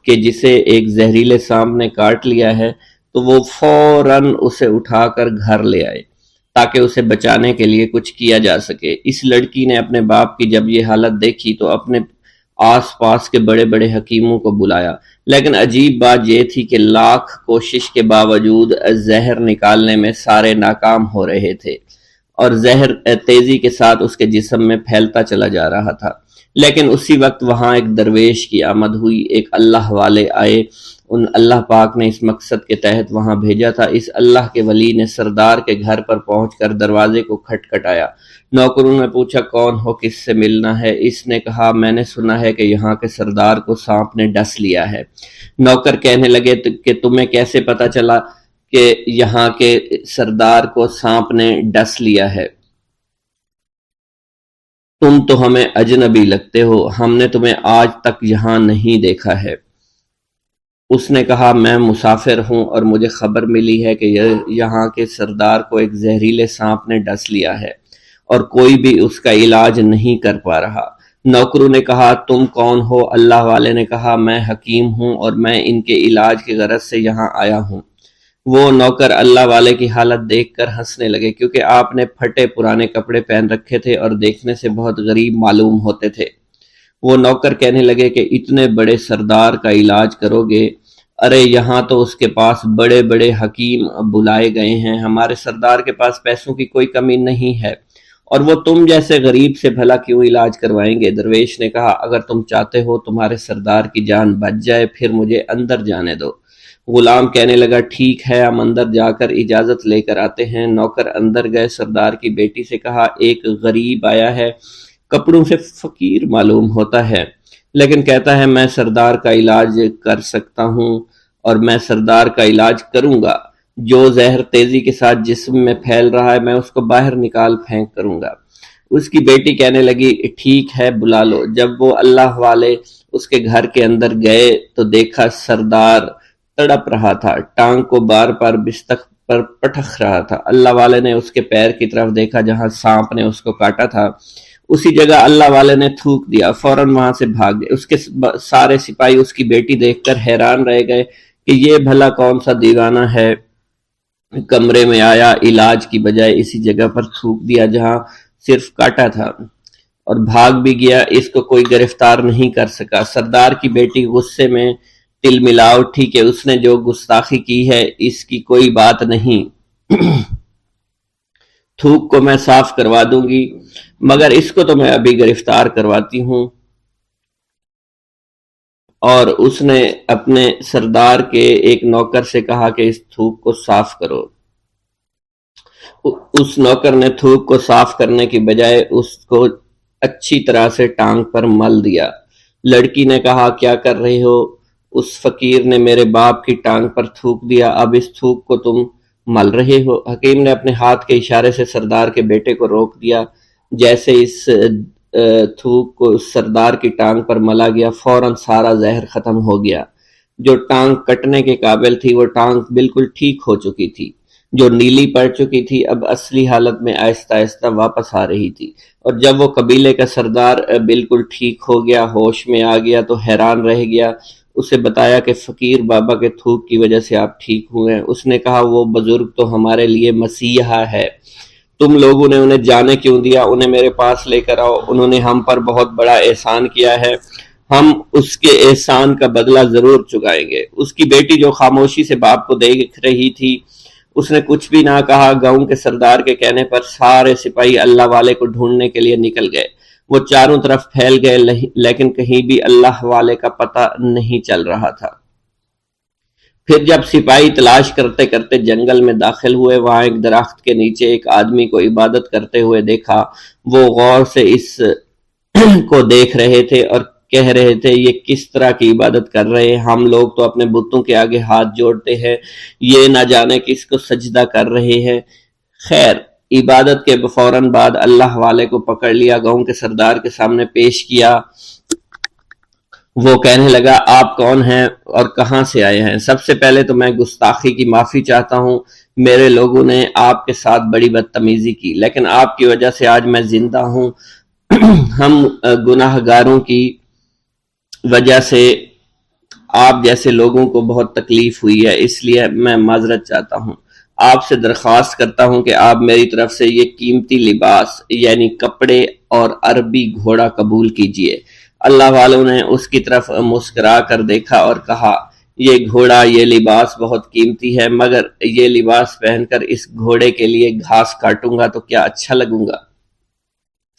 کہ جسے ایک زہریلے سانپ نے کاٹ لیا ہے، تو وہ فوراً اسے اٹھا کر گھر لے آئے تاکہ اسے بچانے کے لیے کچھ کیا جا سکے۔ اس لڑکی نے اپنے باپ کی جب یہ حالت دیکھی تو اپنے آس پاس کے بڑے بڑے حکیموں کو بلایا، لیکن عجیب بات یہ تھی کہ لاکھ کوشش کے باوجود زہر نکالنے میں سارے ناکام ہو رہے تھے اور زہر تیزی کے ساتھ اس کے جسم میں پھیلتا چلا جا رہا تھا۔ لیکن اسی وقت وہاں ایک درویش کی آمد ہوئی، ایک اللہ والے آئے، ان اللہ پاک نے اس مقصد کے تحت وہاں بھیجا تھا۔ اس اللہ کے ولی نے سردار کے گھر پر پہنچ کر دروازے کو کھٹکھٹایا۔ نوکروں نے پوچھا کون ہو، کس سے ملنا ہے؟ اس نے کہا میں نے سنا ہے کہ یہاں کے سردار کو سانپ نے ڈس لیا ہے۔ نوکر کہنے لگے کہ تمہیں کیسے پتا چلا کہ یہاں کے سردار کو سانپ نے ڈس لیا ہے؟ تم تو ہمیں اجنبی لگتے ہو، ہم نے تمہیں آج تک یہاں نہیں دیکھا ہے۔ اس نے کہا میں مسافر ہوں اور مجھے خبر ملی ہے کہ یہاں کے سردار کو ایک زہریلے سانپ نے ڈس لیا ہے اور کوئی بھی اس کا علاج نہیں کر پا رہا۔ نوکروں نے کہا تم کون ہو؟ اللہ والے نے کہا میں حکیم ہوں اور میں ان کے علاج کی غرض سے یہاں آیا ہوں۔ وہ نوکر اللہ والے کی حالت دیکھ کر ہنسنے لگے، کیونکہ آپ نے پھٹے پرانے کپڑے پہن رکھے تھے اور دیکھنے سے بہت غریب معلوم ہوتے تھے۔ وہ نوکر کہنے لگے کہ اتنے بڑے سردار کا علاج کرو گے؟ ارے یہاں تو اس کے پاس بڑے بڑے حکیم بلائے گئے ہیں، ہمارے سردار کے پاس پیسوں کی کوئی کمی نہیں ہے، اور وہ تم جیسے غریب سے بھلا کیوں علاج کروائیں گے؟ درویش نے کہا اگر تم چاہتے ہو تمہارے سردار کی جان بچ جائے پھر مجھے اندر جانے دو۔ غلام کہنے لگا ٹھیک ہے، ہم اندر جا کر اجازت لے کر آتے ہیں۔ نوکر اندر گئے، سردار کی بیٹی سے کہا ایک غریب آیا ہے، کپڑوں سے فقیر معلوم ہوتا ہے، لیکن کہتا ہے میں سردار کا علاج کر سکتا ہوں اور میں سردار کا علاج کروں گا۔ جو زہر تیزی کے ساتھ جسم میں پھیل رہا ہے میں اس کو باہر نکال پھینک کروں گا۔ اس کی بیٹی کہنے لگی ٹھیک ہے بلا لو۔ جب وہ اللہ والے اس کے گھر کے اندر گئے تو دیکھا سردار تڑپ رہا تھا، ٹانگ کو بار بار بستر پر پٹخ رہا تھا۔ اللہ والے نے اس کے پیر کی طرف دیکھا جہاں سانپ نے اس کو کاٹا تھا، اسی جگہ اللہ والے نے تھوک دیا، فوراً وہاں سے بھاگ گئے۔ اس کے سارے سپاہی اس کی بیٹی دیکھ کر حیران رہ گئے کہ یہ بھلا کون سا دیوانہ ہے، کمرے میں آیا، علاج کی بجائے اسی جگہ پر تھوک دیا جہاں صرف کاٹا تھا، اور بھاگ بھی گیا، اس کو کوئی گرفتار نہیں کر سکا۔ سردار کی بیٹی غصے میں تل ملا اٹھی کہ اس نے جو گستاخی کی ہے اس کی کوئی بات نہیں، تھوک کو میں صاف کروا دوں گی، مگر اس کو تو میں ابھی گرفتار کرواتی ہوں۔ اور اس نے اپنے سردار کے ایک نوکر سے کہا کہ اس تھوک کو صاف کرو۔ اس نوکر نے تھوک کو صاف کرنے کی بجائے اس کو اچھی طرح سے ٹانگ پر مل دیا۔ لڑکی نے کہا کیا کر رہے ہو؟ اس فقیر نے میرے باپ کی ٹانگ پر تھوک دیا، اب اس تھوک کو تم مل رہے ہو؟ حکیم نے اپنے ہاتھ کے اشارے سے سردار کے بیٹے کو روک دیا۔ جیسے اس تھوک کو سردار کی ٹانگ پر ملا گیا فوراً سارا زہر ختم ہو گیا۔ جو ٹانگ کٹنے کے قابل تھی وہ ٹانگ بالکل ٹھیک ہو چکی تھی، جو نیلی پڑ چکی تھی اب اصلی حالت میں آہستہ آہستہ واپس آ رہی تھی، اور جب وہ قبیلے کا سردار بالکل ٹھیک ہو گیا، ہوش میں آ گیا تو حیران رہ گیا۔ اسے بتایا کہ فقیر بابا کے تھوک کی وجہ سے آپ ٹھیک ہوئے ہیں۔ اس نے کہا وہ بزرگ تو ہمارے لیے مسیحا ہے، تم لوگوں نے انہیں جانے کیوں دیا؟ انہیں میرے پاس لے کر آؤ، انہوں نے ہم پر بہت بڑا احسان کیا ہے، ہم اس کے احسان کا بدلہ ضرور چکائیں گے۔ اس کی بیٹی جو خاموشی سے باپ کو دیکھ رہی تھی اس نے کچھ بھی نہ کہا۔ گاؤں کے سردار کے کہنے پر سارے سپاہی اللہ والے کو ڈھونڈنے کے لیے نکل گئے۔ وہ چاروں طرف پھیل گئے لیکن کہیں بھی اللہ والے کا پتہ نہیں چل رہا تھا۔ پھر جب سپاہی تلاش کرتے کرتے جنگل میں داخل ہوئے، وہاں ایک درخت کے نیچے ایک آدمی کو عبادت کرتے ہوئے دیکھا۔ وہ غور سے اس کو دیکھ رہے تھے اور کہہ رہے تھے یہ کس طرح کی عبادت کر رہے ہیں؟ ہم لوگ تو اپنے بتوں کے آگے ہاتھ جوڑتے ہیں، یہ نہ جانے کس کو سجدہ کر رہے ہیں۔ خیر، عبادت کے فوراً بعد اللہ والے کو پکڑ لیا، گاؤں کے سردار کے سامنے پیش کیا۔ وہ کہنے لگا آپ کون ہیں اور کہاں سے آئے ہیں؟ سب سے پہلے تو میں گستاخی کی معافی چاہتا ہوں، میرے لوگوں نے آپ کے ساتھ بڑی بدتمیزی کی، لیکن آپ کی وجہ سے آج میں زندہ ہوں۔ ہم گناہ گاروں کی وجہ سے آپ جیسے لوگوں کو بہت تکلیف ہوئی ہے، اس لیے میں معذرت چاہتا ہوں۔ آپ سے درخواست کرتا ہوں کہ آپ میری طرف سے یہ قیمتی لباس یعنی کپڑے اور عربی گھوڑا قبول کیجئے۔ اللہ والوں نے اس کی طرف مسکرا کر دیکھا اور کہا، یہ گھوڑا، یہ لباس بہت قیمتی ہے، مگر یہ لباس پہن کر اس گھوڑے کے لیے گھاس کاٹوں گا تو کیا اچھا لگوں گا؟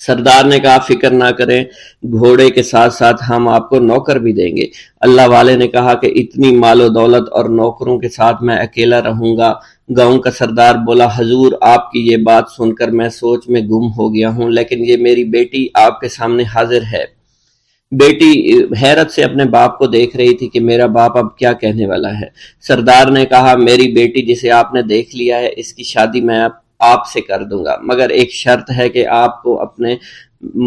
سردار نے کہا، فکر نہ کریں، گھوڑے کے ساتھ ساتھ ہم آپ کو نوکر بھی دیں گے۔ اللہ والے نے کہا کہ اتنی مال و دولت اور نوکروں کے ساتھ میں اکیلا رہوں گا؟ گاؤں کا سردار بولا، حضور آپ کی یہ بات سن کر میں سوچ میں گم ہو گیا ہوں، لیکن یہ میری بیٹی آپ کے سامنے حاضر ہے۔ بیٹی حیرت سے اپنے باپ کو دیکھ رہی تھی کہ میرا باپ اب کیا کہنے والا ہے۔ سردار نے کہا، میری بیٹی جسے آپ نے دیکھ لیا ہے، اس کی شادی میں آپ سے کر دوں گا، مگر ایک شرط ہے کہ آپ کو اپنے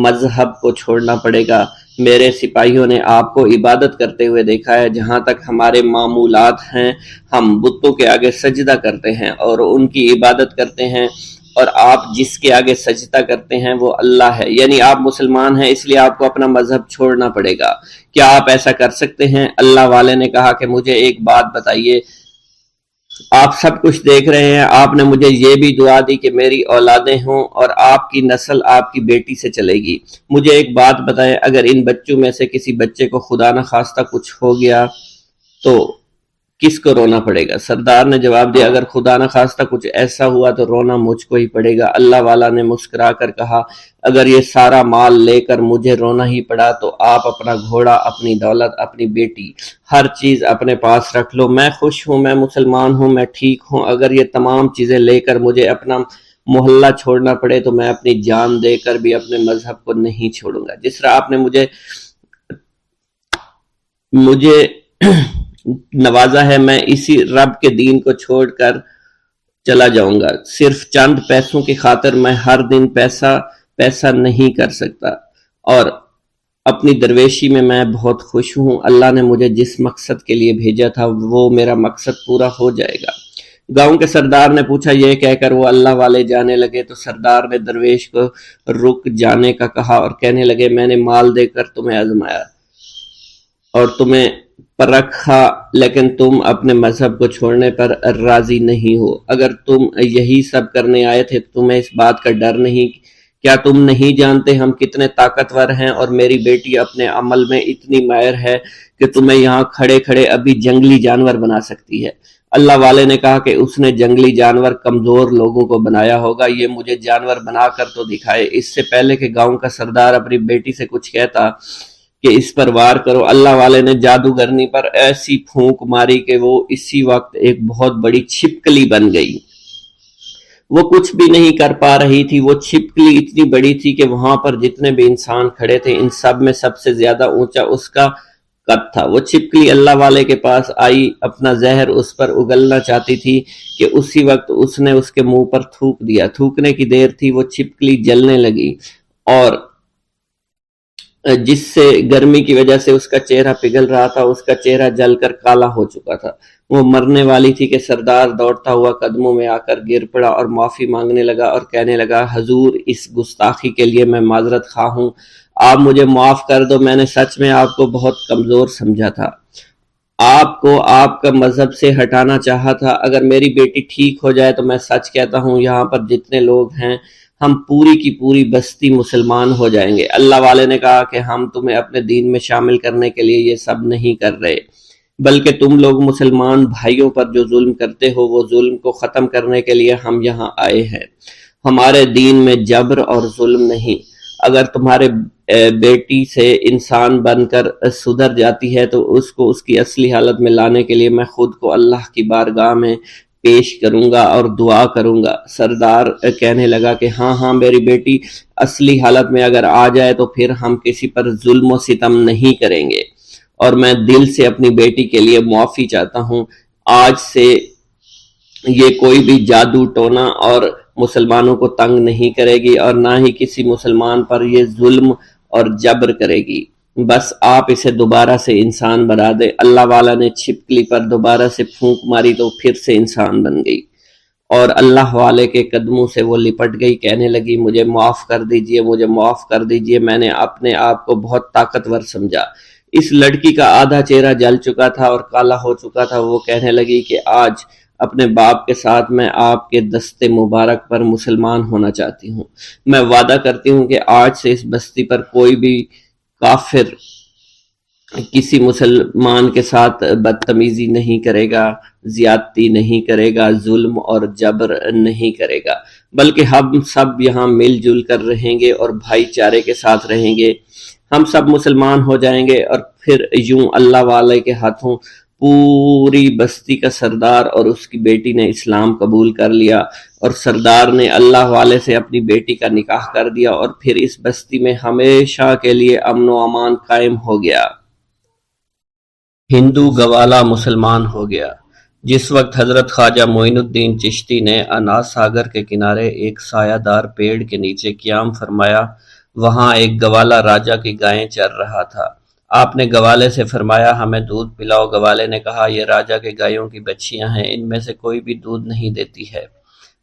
مذہب کو چھوڑنا پڑے گا۔ میرے سپاہیوں نے آپ کو عبادت کرتے ہوئے دیکھا ہے، جہاں تک ہمارے معمولات ہیں ہم بتوں کے آگے سجدہ کرتے ہیں اور ان کی عبادت کرتے ہیں، اور آپ جس کے آگے سجدہ کرتے ہیں وہ اللہ ہے، یعنی آپ مسلمان ہیں، اس لیے آپ کو اپنا مذہب چھوڑنا پڑے گا۔ کیا آپ ایسا کر سکتے ہیں؟ اللہ والے نے کہا کہ مجھے ایک بات بتائیے، آپ سب کچھ دیکھ رہے ہیں، آپ نے مجھے یہ بھی دعا دی کہ میری اولادیں ہوں اور آپ کی نسل آپ کی بیٹی سے چلے گی۔ مجھے ایک بات بتائیں، اگر ان بچوں میں سے کسی بچے کو خدا نہ خواستہ کچھ ہو گیا تو کس کو رونا پڑے گا؟ سردار نے جواب دیا، اگر خدا نہ خواستہ کچھ ایسا ہوا تو رونا مجھ کو ہی پڑے گا۔ اللہ والا نے مسکرا کر کہا، اگر یہ سارا مال لے کر مجھے رونا ہی پڑا تو آپ اپنا گھوڑا، اپنی دولت، اپنی بیٹی، ہر چیز اپنے پاس رکھ لو۔ میں خوش ہوں، میں مسلمان ہوں، میں ٹھیک ہوں۔ اگر یہ تمام چیزیں لے کر مجھے اپنا محلہ چھوڑنا پڑے تو میں اپنی جان دے کر بھی اپنے مذہب کو نہیں چھوڑوں گا۔ جس طرح آپ نے مجھے نوازا ہے، میں اسی رب کے دین کو چھوڑ کر چلا جاؤں گا۔ صرف چند پیسوں کی خاطر میں ہر دن پیسہ نہیں کر سکتا، اور اپنی درویشی میں بہت خوش ہوں۔ اللہ نے مجھے جس مقصد کے لیے بھیجا تھا وہ میرا مقصد پورا ہو جائے گا۔ گاؤں کے سردار نے پوچھا، یہ کہہ کر وہ اللہ والے جانے لگے تو سردار نے درویش کو رک جانے کا کہا اور کہنے لگے، میں نے مال دے کر تمہیں آزمایا اور تمہیں پرکھا، لیکن تم اپنے مذہب کو چھوڑنے پر راضی نہیں ہو۔ اگر تم یہی سب کرنے آئے تھے تو تمہیں اس بات کا ڈر نہیں؟ کیا تم نہیں جانتے ہم کتنے طاقتور ہیں، اور میری بیٹی اپنے عمل میں اتنی ماہر ہے کہ تمہیں یہاں کھڑے کھڑے ابھی جنگلی جانور بنا سکتی ہے۔ اللہ والے نے کہا کہ اس نے جنگلی جانور کمزور لوگوں کو بنایا ہوگا، یہ مجھے جانور بنا کر تو دکھائے۔ اس سے پہلے کہ گاؤں کا سردار اپنی بیٹی سے کچھ کہتا کہ اس پر وار کرو، اللہ والے نے جادوگرنی پر ایسی پھونک ماری کہ وہ اسی وقت ایک بہت بڑی چھپکلی بن گئی۔ وہ کچھ بھی نہیں کر پا رہی تھی، وہ چھپکلی اتنی بڑی تھی کہ وہاں پر جتنے بھی انسان کھڑے تھے ان سب میں سب سے زیادہ اونچا اس کا قد تھا۔ وہ چھپکلی اللہ والے کے پاس آئی، اپنا زہر اس پر اگلنا چاہتی تھی کہ اسی وقت اس نے اس کے منہ پر تھوک دیا۔ تھوکنے کی دیر تھی، وہ چھپکلی جلنے لگی، اور جس سے گرمی کی وجہ سے اس کا چہرہ پگھل رہا تھا، اس کا چہرہ جل کر کالا ہو چکا تھا۔ وہ مرنے والی تھی کہ سردار دوڑتا ہوا قدموں میں آ کر گر پڑا اور معافی مانگنے لگا اور کہنے لگا، حضور اس گستاخی کے لیے میں معذرت خواہ ہوں، آپ مجھے معاف کر دو، میں نے سچ میں آپ کو بہت کمزور سمجھا تھا، آپ کو آپ کا مذہب سے ہٹانا چاہا تھا۔ اگر میری بیٹی ٹھیک ہو جائے تو میں سچ کہتا ہوں یہاں پر جتنے لوگ ہیں ہم پوری کی پوری بستی مسلمان ہو جائیں گے۔ اللہ والے نے کہا کہ ہم تمہیں اپنے دین میں شامل کرنے کے لیے یہ سب نہیں کر رہے، بلکہ تم لوگ مسلمان بھائیوں پر جو ظلم کرتے ہو وہ ظلم کو ختم کرنے کے لیے ہم یہاں آئے ہیں۔ ہمارے دین میں جبر اور ظلم نہیں۔ اگر تمہارے بیٹی سے انسان بن کر سدھر جاتی ہے تو اس کو اس کی اصلی حالت میں لانے کے لیے میں خود کو اللہ کی بارگاہ میں پیش کروں گا اور دعا کروں گا۔ سردار کہنے لگا کہ ہاں میری بیٹی اصلی حالت میں اگر آ جائے تو پھر ہم کسی پر ظلم و ستم نہیں کریں گے، اور میں دل سے اپنی بیٹی کے لیے معافی چاہتا ہوں۔ آج سے یہ کوئی بھی جادو ٹونا اور مسلمانوں کو تنگ نہیں کرے گی، اور نہ ہی کسی مسلمان پر یہ ظلم اور جبر کرے گی۔ بس آپ اسے دوبارہ سے انسان بنا دے۔ اللہ والا نے چھپکلی پر دوبارہ سے پھونک ماری تو پھر سے انسان بن گئی، اور اللہ والے کے قدموں سے وہ لپٹ گئی، کہنے لگی، مجھے معاف کر دیجئے، مجھے معاف کر دیجئے، میں نے اپنے آپ کو بہت طاقتور سمجھا۔ اس لڑکی کا آدھا چہرہ جل چکا تھا اور کالا ہو چکا تھا۔ وہ کہنے لگی کہ آج اپنے باپ کے ساتھ میں آپ کے دست مبارک پر مسلمان ہونا چاہتی ہوں۔ میں وعدہ کرتی ہوں کہ آج سے اس بستی پر کوئی بھی کافر کسی مسلمان کے ساتھ بدتمیزی نہیں کرے گا، زیادتی نہیں کرے گا، ظلم اور جبر نہیں کرے گا، بلکہ ہم سب یہاں مل جل کر رہیں گے اور بھائی چارے کے ساتھ رہیں گے۔ ہم سب مسلمان ہو جائیں گے اور پھر یوں اللہ والے کے ہاتھوں پوری بستی کا سردار اور اس کی بیٹی نے اسلام قبول کر لیا، اور سردار نے اللہ والے سے اپنی بیٹی کا نکاح کر دیا، اور پھر اس بستی میں ہمیشہ کے لیے امن و امان قائم ہو گیا۔ ہندو گوالا مسلمان ہو گیا۔ جس وقت حضرت خواجہ معین الدین چشتی نے اناس ساگر کے کنارے ایک سایہ دار پیڑ کے نیچے قیام فرمایا، وہاں ایک گوالا راجا کی گائیں چر رہا تھا۔ آپ نے گوالے سے فرمایا، ہمیں دودھ پلاؤ۔ گوالے نے کہا، یہ راجا کے گایوں کی بچیاں ہیں، ان میں سے کوئی بھی دودھ نہیں دیتی ہے۔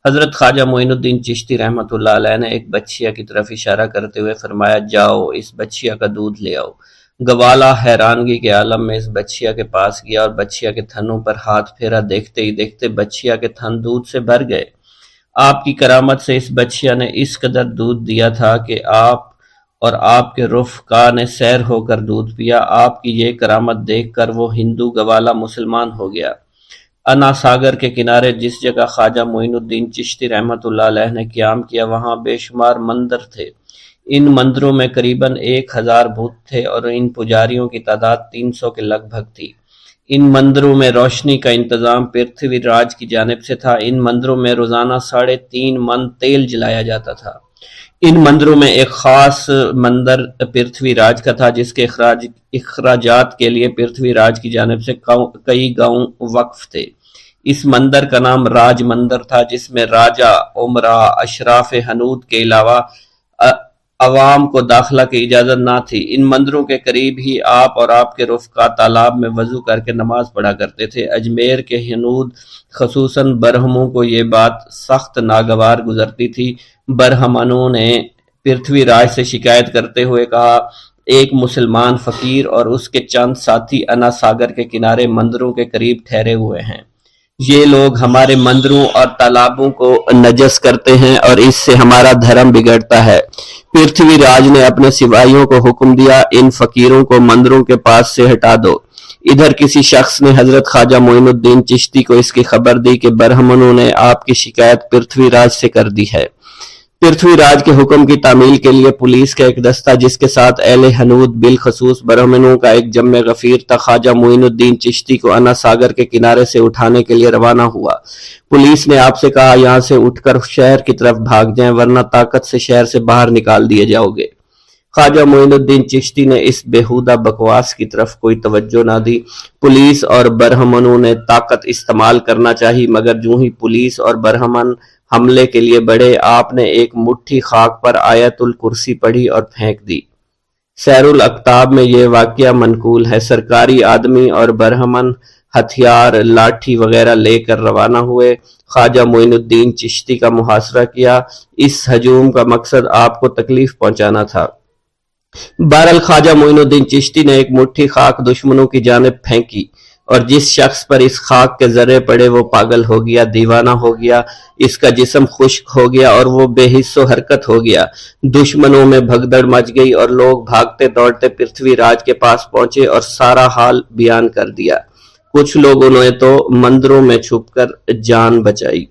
حضرت خواجہ معین الدین چشتی رحمۃ اللہ علیہ نے ایک بچیا کی طرف اشارہ کرتے ہوئے فرمایا، جاؤ اس بچیا کا دودھ لے آؤ۔ گوالا حیرانگی کے عالم میں اس بچیا کے پاس گیا اور بچیا کے تھنوں پر ہاتھ پھیرا۔ دیکھتے ہی دیکھتے بچیا کے تھن دودھ سے بھر گئے۔ آپ کی کرامت سے اس بچیا نے اس قدر دودھ دیا تھا کہ آپ اور آپ کے رفقا نے سیر ہو کر دودھ پیا۔ آپ کی یہ کرامت دیکھ کر وہ ہندو گوالا مسلمان ہو گیا۔ انا ساگر کے کنارے جس جگہ خواجہ معین الدین چشتی رحمۃ اللہ علیہ نے قیام کیا، وہاں بے شمار مندر تھے۔ ان مندروں میں قریباً 1000 بت تھے اور ان پجاریوں کی تعداد 300 کے لگ بھگ تھی۔ ان مندروں میں روشنی کا انتظام پرتھوی راج کی جانب سے تھا۔ ان مندروں میں روزانہ 3.5 من تیل جلایا جاتا تھا۔ ان مندروں میں ایک خاص مندر پرتھوی راج کا تھا، جس کے اخراجات کے لیے پرتھوی راج کی جانب سے کئی گاؤں وقف تھے۔ اس مندر کا نام راج مندر تھا، جس میں راجہ، امراء، اشراف ہنود کے علاوہ عوام کو داخلہ کی اجازت نہ تھی۔ ان مندروں کے قریب ہی آپ اور آپ کے رفقا تالاب میں وضو کر کے نماز پڑھا کرتے تھے۔ اجمیر کے ہنود خصوصاً برہموں کو یہ بات سخت ناگوار گزرتی تھی۔ برہمنوں نے پرتھوی راج سے شکایت کرتے ہوئے کہا، ایک مسلمان فقیر اور اس کے چند ساتھی انا ساگر کے کنارے مندروں کے قریب ٹھہرے ہوئے ہیں۔ یہ لوگ ہمارے مندروں اور تالابوں کو نجس کرتے ہیں اور اس سے ہمارا دھرم بگڑتا ہے۔ پرتھوی راج نے اپنے سپاہیوں کو حکم دیا، ان فقیروں کو مندروں کے پاس سے ہٹا دو۔ ادھر کسی شخص نے حضرت خواجہ معین الدین چشتی کو اس کی خبر دی کہ برہمنوں نے آپ کی شکایت پرتھوی راج سے کر دی ہے۔ پرتھوی راج کے حکم کی تعمیل کے لیے پولیس کا ایک دستہ، جس کے ساتھ اہل ہنود بالخصوص برہمنوں کا ایک جمع غفیر تھا، خواجہ معین الدین چشتی کو انا ساگر کے کنارے سے اٹھانے کے لیے روانہ ہوا۔ پولیس نے آپ سے کہا، یہاں سے اٹھ کر شہر کی طرف بھاگ جائیں، ورنہ طاقت سے شہر سے باہر نکال دیے جاؤ گے۔ خواجہ معین الدین چشتی نے اس بےہودہ بکواس کی طرف کوئی توجہ نہ دی۔ پولیس اور برہمنوں نے طاقت استعمال کرنا چاہی، مگر جوں ہی پولیس اور برہمن حملے کے لیے بڑھے، آپ نے ایک مٹھی خاک پر آیت الکرسی پڑھی اور پھینک دی۔ سیر الاقطاب میں یہ واقعہ منقول ہے۔ سرکاری آدمی اور برہمن ہتھیار، لاٹھی وغیرہ لے کر روانہ ہوئے۔ خواجہ معین الدین چشتی کا محاصرہ کیا۔ اس ہجوم کا مقصد آپ کو تکلیف پہنچانا تھا۔ بہرحال خواجہ معین الدین چشتی نے ایک مٹھی خاک دشمنوں کی جانب پھینکی، اور جس شخص پر اس خاک کے ذرے پڑے وہ پاگل ہو گیا، دیوانہ ہو گیا، اس کا جسم خشک ہو گیا اور وہ بے حس و حرکت ہو گیا۔ دشمنوں میں بھگدڑ مچ گئی اور لوگ بھاگتے دوڑتے پرتھوی راج کے پاس پہنچے اور سارا حال بیان کر دیا۔ کچھ لوگوں نے تو مندروں میں چھپ کر جان بچائی۔